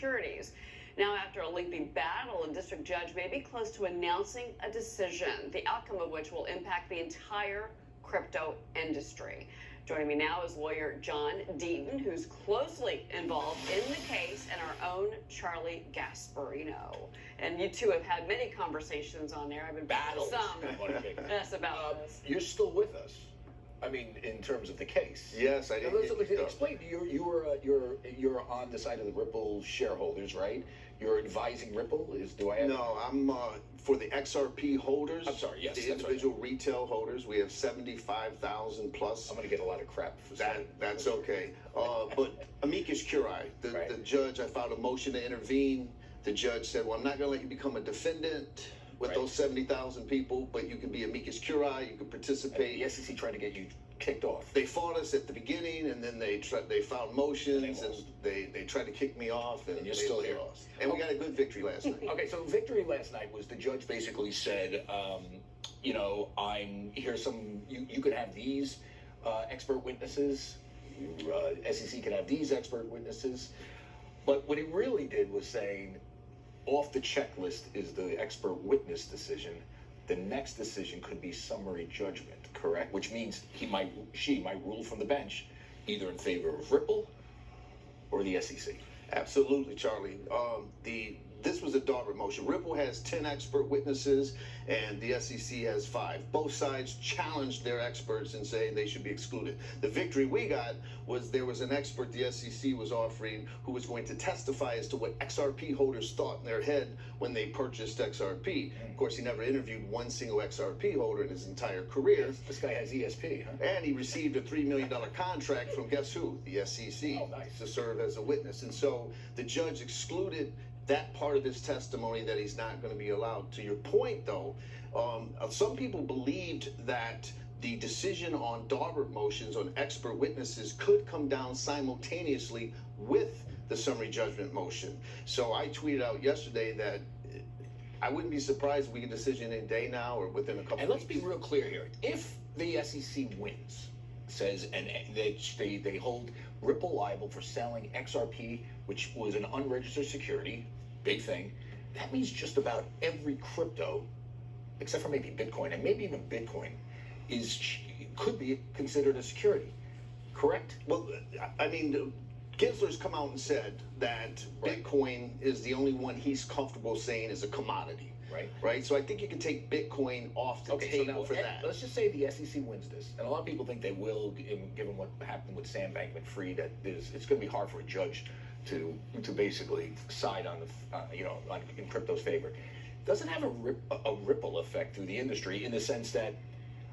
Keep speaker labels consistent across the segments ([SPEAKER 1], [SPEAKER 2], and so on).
[SPEAKER 1] securities. Now, after a lengthy battle, a district judge may be close to announcing a decision, the outcome of which will impact the entire crypto industry. Joining me now is lawyer John Deaton, who's closely involved in the case, and our own Charlie Gasparino. And you two have had many conversations on there. I've been
[SPEAKER 2] battles.
[SPEAKER 1] Yes, about this.
[SPEAKER 2] You're still with us. I mean, in terms of the case.
[SPEAKER 3] Yes, I did.
[SPEAKER 2] Explain. You're on the side of the Ripple shareholders, right? You're advising Ripple.
[SPEAKER 3] No, I'm for the XRP holders.
[SPEAKER 2] I'm sorry. Yes,
[SPEAKER 3] the individual retail holders. We have 75,000 plus.
[SPEAKER 2] I'm going to get a lot of crap for that.
[SPEAKER 3] That's okay. But amicus curiae, the judge. I filed a motion to intervene. The judge said, "Well, I'm not going to let you become a defendant with those 70,000 people, but you can be amicus curiae, you can participate."
[SPEAKER 2] And the SEC tried to get you kicked off.
[SPEAKER 3] They fought us at the beginning, and then they filed motions, and they tried to kick me off, and
[SPEAKER 2] you're still here.
[SPEAKER 3] Lost. And we got a good victory last night.
[SPEAKER 2] Okay, so victory last night was the judge basically said, you know, here's some, you could have these expert witnesses, SEC could have these expert witnesses, but what he really did was saying, off the checklist is the expert witness decision. The next decision could be summary judgment, correct? Which means she might rule from the bench, either in favor of Ripple or the SEC.
[SPEAKER 3] Absolutely, Charlie. This was a Daubert motion. Ripple has 10 expert witnesses, and the SEC has 5. Both sides challenged their experts and saying they should be excluded. The victory we got was there was an expert the SEC was offering who was going to testify as to what XRP holders thought in their head when they purchased XRP. Of course, he never interviewed one single XRP holder in his entire career.
[SPEAKER 2] This guy has ESP, huh?
[SPEAKER 3] And he received a $3 million contract from guess who? The SEC.
[SPEAKER 2] Oh, nice.
[SPEAKER 3] To serve as a witness. And so the judge excluded that part of his testimony that he's not going to be allowed. To your point, though, some people believed that the decision on Daubert motions on expert witnesses could come down simultaneously with the summary judgment motion. So I tweeted out yesterday that I wouldn't be surprised if we get a decision in a day now or within a couple of weeks.
[SPEAKER 2] And let's be real clear here. If the SEC wins, says, and they hold Ripple liable for selling XRP, which was an unregistered security, big thing, that means just about every crypto, except for maybe Bitcoin, and maybe even Bitcoin, could be considered a security, correct?
[SPEAKER 3] Well, I mean, Gensler's come out and said that Bitcoin is the only one he's comfortable saying is a commodity. Right. So I think you can take Bitcoin off the table for that.
[SPEAKER 2] Let's just say the SEC wins this, and a lot of people think they will, given what happened with Sam Bankman-Fried. That it's going to be hard for a judge to basically side on in crypto's favor. Doesn't have a ripple effect through the industry in the sense that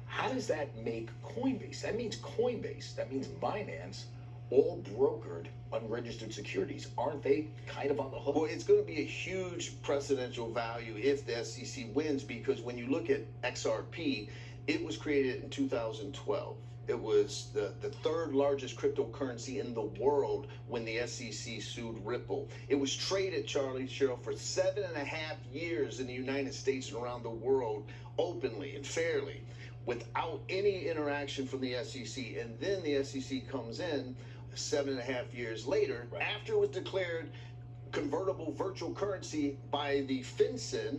[SPEAKER 2] how does that make Coinbase? That means Coinbase. That means Binance. All brokered unregistered securities. Aren't they kind of on the hook?
[SPEAKER 3] Well, it's going to be a huge precedential value if the SEC wins, because when you look at XRP, it was created in 2012. It was the third largest cryptocurrency in the world when the SEC sued Ripple. It was traded, Charlie, Cheryl, for 7.5 years in the United States and around the world openly and fairly without any interaction from the SEC. And then the SEC comes in 7.5 years later, after it was declared convertible virtual currency by the FinCEN,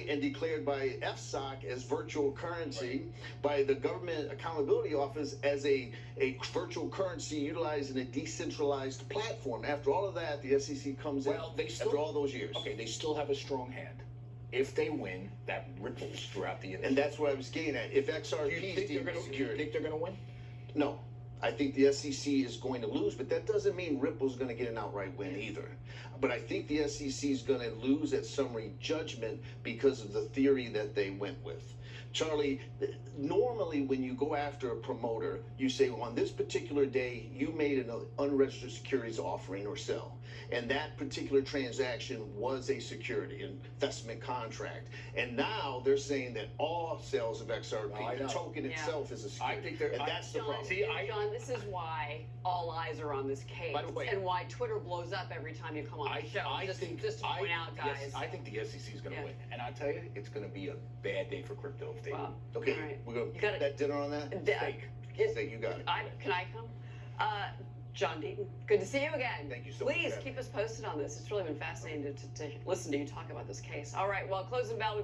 [SPEAKER 3] and declared by FSOC as virtual currency, by the Government Accountability Office as a virtual currency utilized in a decentralized platform. After all of that, the SEC comes in after all those years.
[SPEAKER 2] Okay, they still have a strong hand. If they win, that ripples throughout the industry.
[SPEAKER 3] And that's what I was getting at. If XRP is deemed security,
[SPEAKER 2] you think they're going to win?
[SPEAKER 3] No. I think the SEC is going to lose, but that doesn't mean Ripple's going to get an outright win either. But I think the SEC is going to lose at summary judgment because of the theory that they went with. Charlie, normally when you go after a promoter, you say, well, on this particular day, you made an unregistered securities offering or sell. And that particular transaction was a security, an investment contract. And now they're saying that all sales of XRP, the token itself is a security. That's the problem.
[SPEAKER 1] John, this is why all eyes are on this case.
[SPEAKER 2] By the way,
[SPEAKER 1] and why Twitter blows up every time you come on the show. Just to point out, guys.
[SPEAKER 2] Yes, I think the SEC is going to win. And I'll tell you, it's going to be a bad day for crypto if they win.
[SPEAKER 3] Okay,
[SPEAKER 1] right.
[SPEAKER 3] we're going to put that dinner on that?
[SPEAKER 1] Steak.
[SPEAKER 3] Steak, you got it.
[SPEAKER 1] Can I come? John Deaton, good to see you again.
[SPEAKER 3] Thank you so much.
[SPEAKER 1] Please keep us posted on this. It's really been fascinating to listen to you talk about this case. All right, well, closing bell.